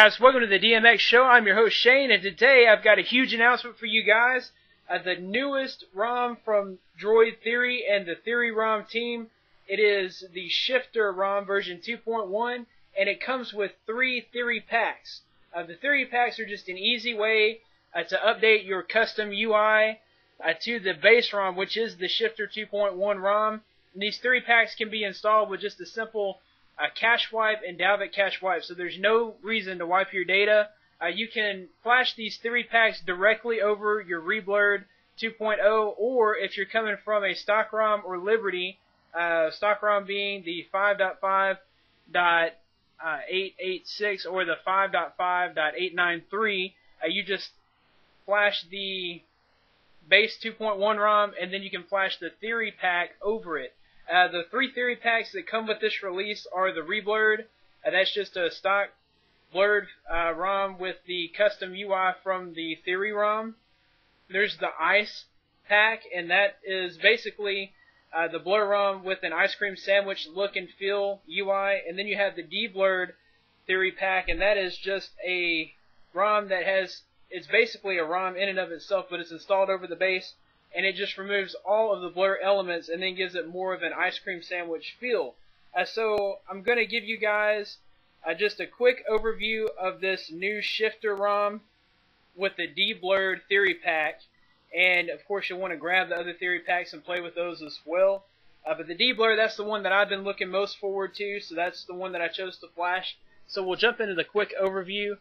guys, welcome to the DMX Show. I'm your host Shane, and today I've got a huge announcement for you guys. The newest ROM from Droid Theory and the Th3ory Rom team. It is the Shift3R ROM version 2.1, and it comes with 3 Th3oryPax. The Th3oryPax are just an easy way to update your custom UI to the base ROM, which is the Shift3R 2.1 ROM. And these Th3oryPax can be installed with just a simple cache wipe and Dalvik cache wipe, so there's no reason to wipe your data. You can flash these Th3oryPax directly over your Reblurred 2.0, or if you're coming from a stock ROM or Liberty, stock ROM being the 5.5.886 or the 5.5.893, you just flash the base 2.1 ROM, and then you can flash the Th3oryPax over it. The 3 Th3oryPax that come with this release are the Reblurred. That's just a stock blurred ROM with the custom UI from the Th3ory Rom. There's the Ice pack, and that is basically the blur ROM with an ice cream sandwich look and feel UI. And then you have the D3Blurred Th3oryPax, and that is just a ROM that has, it's basically a ROM in and of itself, but it's installed over the base, and it just removes all of the blur elements and then gives it more of an ice cream sandwich feel. So I'm going to give you guys just a quick overview of this new Shift3R ROM with the D3Blurred Th3oryPax, and of course you'll want to grab the other Th3oryPax and play with those as well. But the D3Blurred, that's the one that I've been looking most forward to, so that's the one that I chose to flash. So we'll jump into the quick overview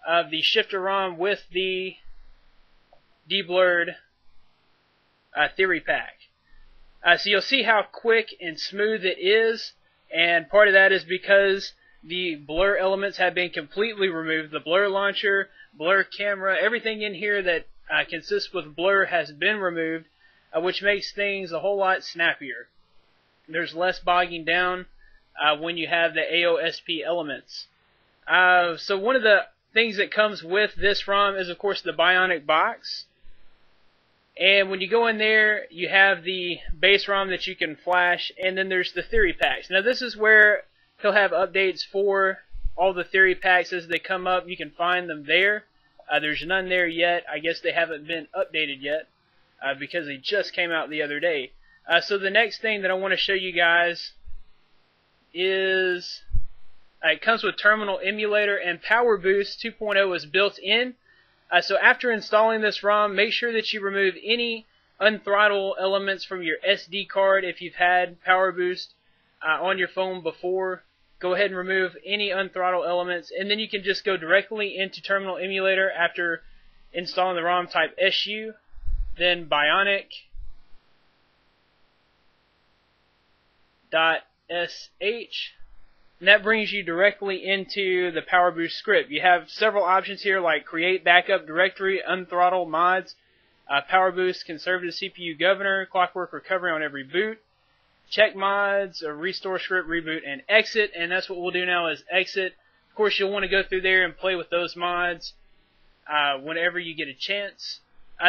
of the Shift3R ROM with the D3Blurred Th3oryPax. So you'll see how quick and smooth it is, and part of that is because the blur elements have been completely removed. The blur launcher, blur camera, everything in here that consists with blur has been removed, which makes things a whole lot snappier. There's less bogging down when you have the AOSP elements. So one of the things that comes with this ROM is, of course, the BIONIC box. And when you go in there, you have the base ROM that you can flash, and then there's the Th3oryPax. Now this is where he'll have updates for all the Th3oryPax as they come up. You can find them there. There's none there yet. I guess they haven't been updated yet because they just came out the other day. So the next thing that I want to show you guys is it comes with Terminal Emulator, and Power Boost 2.0 is built in. So after installing this ROM, make sure that you remove any unthrottle elements from your SD card. If you've had Power Boost on your phone before, go ahead and remove any unthrottle elements, and then you can just go directly into Terminal Emulator after installing the ROM. Type SU, then bionic.sh, and that brings you directly into the Power Boost script. You have several options here like Create Backup Directory, Unthrottle Mods, Power Boost, Conservative CPU Governor, Clockwork Recovery on every boot, Check Mods, Restore Script, Reboot, and Exit. And that's what we'll do now, is Exit. Of course, you'll want to go through there and play with those mods whenever you get a chance.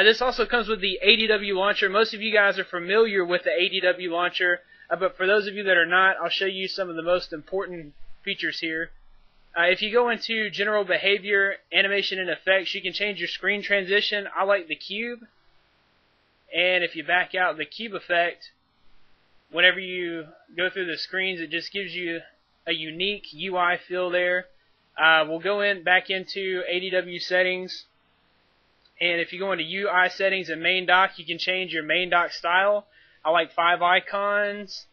This also comes with the ADW launcher. Most of you guys are familiar with the ADW launcher, but for those of you that are not, I'll show you some of the most important features here. If you go into General Behavior, Animation and Effects, you can change your screen transition. I like the cube. And if you back out the cube effect, whenever you go through the screens, it just gives you a unique UI feel there. We'll go back into ADW settings. And if you go into UI settings and main dock, you can change your main dock style. I like 5 icons,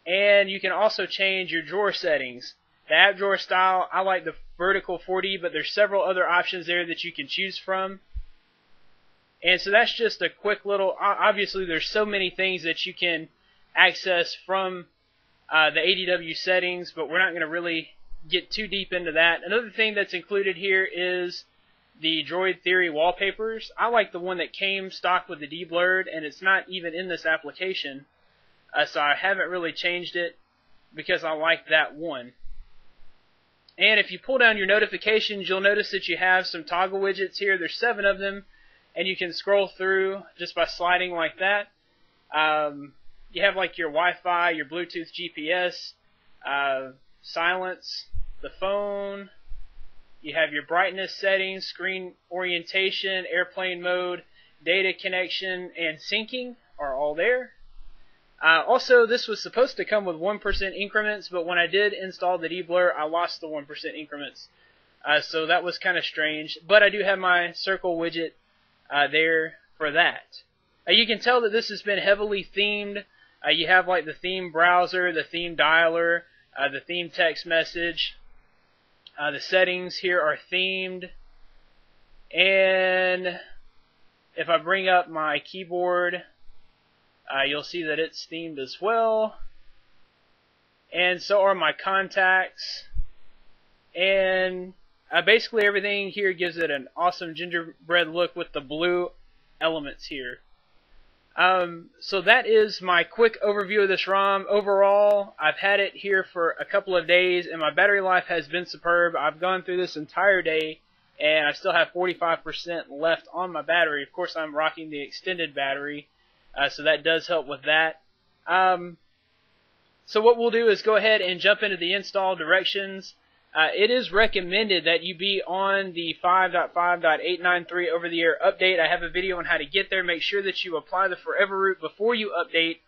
and you can also change your drawer settings. The app drawer style, I like the vertical 4D, but there's several other options there that you can choose from. And so that's just a quick little, obviously there's so many things that you can access from the ADW settings, but we're not going to really get too deep into that. Another thing that's included here is the Droid Theory wallpapers. I like the one that came stock with the D3Blurred, and it's not even in this application, so I haven't really changed it because I like that one. And if you pull down your notifications, you'll notice that you have some toggle widgets here. There's 7 of them, and you can scroll through just by sliding like that. You have like your Wi-Fi, your Bluetooth GPS, silence, the phone, You have your brightness settings, screen orientation, airplane mode, data connection, and syncing are all there. Also, this was supposed to come with 1% increments, but when I did install the D3Blurred, I lost the 1% increments. So that was kind of strange. But I do have my circle widget there for that. You can tell that this has been heavily themed. You have like the theme browser, the theme dialer, the theme text message. The settings here are themed. And if I bring up my keyboard, you'll see that it's themed as well. And so are my contacts. And basically everything here gives it an awesome gingerbread look with the blue elements here. So that is my quick overview of this ROM. Overall, I've had it here for a couple of days, and my battery life has been superb. I've gone through this entire day, and I still have 45% left on my battery. Of course, I'm rocking the extended battery, so that does help with that. So what we'll do is go ahead and jump into the install directions. It is recommended that you be on the 5.5.893 over-the-air update. I have a video on how to get there. Make sure that you apply the forever root before you update,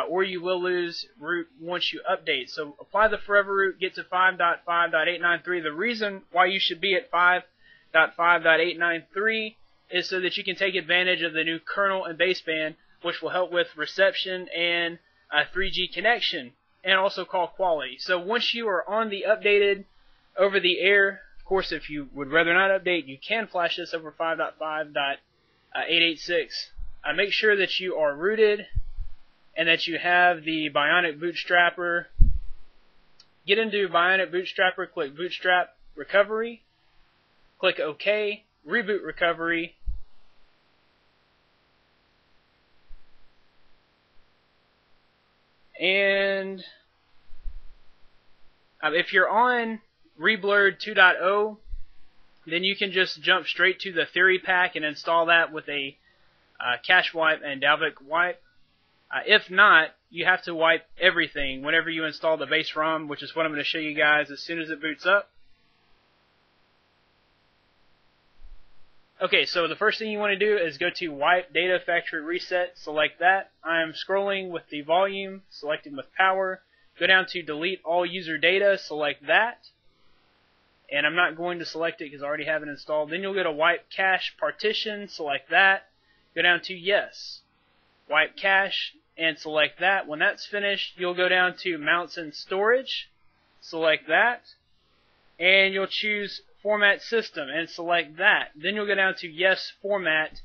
or you will lose root once you update. So apply the forever root, get to 5.5.893. The reason why you should be at 5.5.893 is so that you can take advantage of the new kernel and baseband, which will help with reception and 3G connection, and also call quality. So once you are on the updated over the air, of course, if you would rather not update, you can flash this over 5.5.886. Make sure that you are rooted and that you have the BIONIC bootstrapper. Get into BIONIC bootstrapper, click Bootstrap Recovery, click OK, reboot recovery, and if you're on Th3Blurred 2.0, then you can just jump straight to the Th3oryPax and install that with a cache wipe and Dalvik wipe. If not, you have to wipe everything whenever you install the base ROM, which is what I'm going to show you guys as soon as it boots up. Okay, so the first thing you want to do is go to Wipe Data Factory Reset, select that. I am scrolling with the volume, selecting with power. Go down to Delete All User Data, select that. And I'm not going to select it because I already have it installed. Then you'll go to Wipe Cache Partition, select that. Go down to Yes. Wipe Cache and select that. When that's finished, you'll go down to Mounts and Storage, select that. And you'll choose Format System and select that. Then you'll go down to Yes Format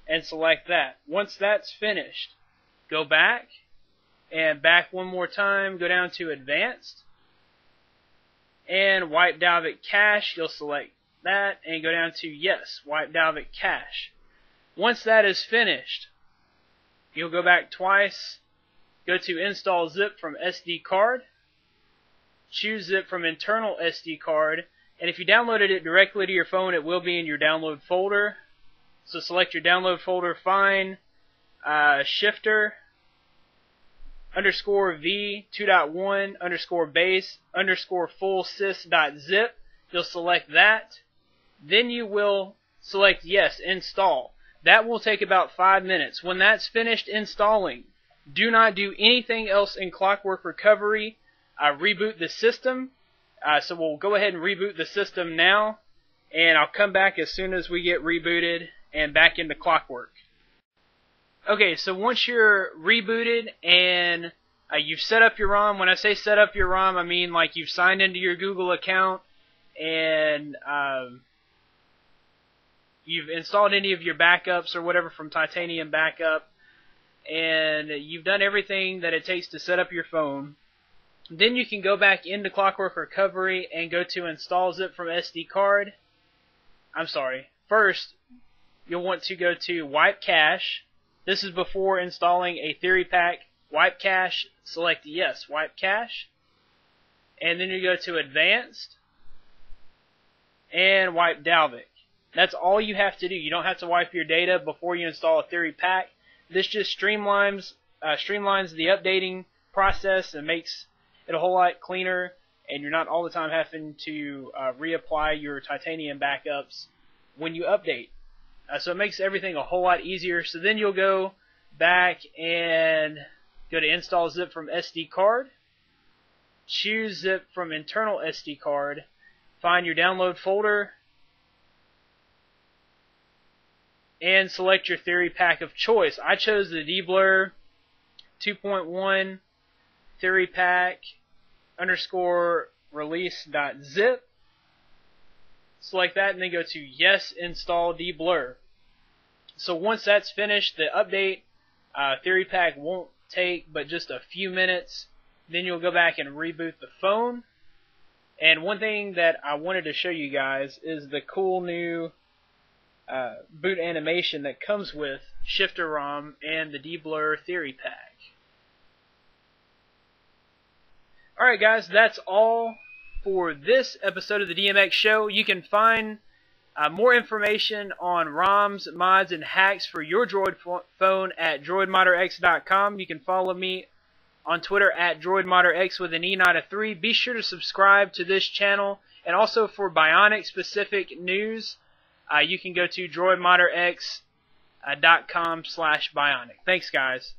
and select that. Once that's finished, go back and back one more time. Go down to Advanced and Wipe Dalvik Cache. You'll select that and go down to Yes, Wipe Dalvik Cache. Once that is finished, you'll go back twice. Go to Install Zip from SD card. Choose Zip from internal SD card. And if you downloaded it directly to your phone, it will be in your download folder. So select your download folder, find shifter _v2.1 _base _full sys.zip. You'll select that. Then you will select Yes, Install. That will take about 5 minutes. When that's finished installing, do not do anything else in Clockwork Recovery. Reboot the system. So we'll go ahead and reboot the system now, and I'll come back as soon as we get rebooted and back into Clockwork. Okay, so once you're rebooted and you've set up your ROM, when I say set up your ROM, I mean like you've signed into your Google account and you've installed any of your backups or whatever from Titanium Backup, and you've done everything that it takes to set up your phone. Then you can go back into Clockwork Recovery and go to Install Zip from SD card. First, you'll want to go to Wipe Cache. This is before installing a Th3oryPax. Wipe Cache, select Yes, Wipe Cache. And then you go to Advanced and Wipe Dalvik. That's all you have to do. You don't have to wipe your data before you install a Th3oryPax. This just streamlines the updating process and makes it a whole lot cleaner and you're not all the time having to reapply your titanium backups when you update. So it makes everything a whole lot easier. So then you'll go back and go to install zip from SD card, choose zip from internal SD card, find your download folder, and select your Th3oryPax of choice. I chose the D3Blurred 2.1 Th3oryPax _release.zip. Select that and then go to yes, install D3Blurred. So once that's finished, the update Th3oryPax won't take but just a few minutes. Then you'll go back and reboot the phone. And one thing that I wanted to show you guys is the cool new boot animation that comes with Shift3R ROM and the D3Blurred Th3oryPax. Alright guys, that's all for this episode of the DMX Show. You can find more information on ROMs, mods, and hacks for your Droid phone at droidmodderx.com. You can follow me on Twitter at droidmodderx with an E, not a 3. Be sure to subscribe to this channel. And also for BIONIC specific news, you can go to droidmodderx.com/bionic. Thanks guys.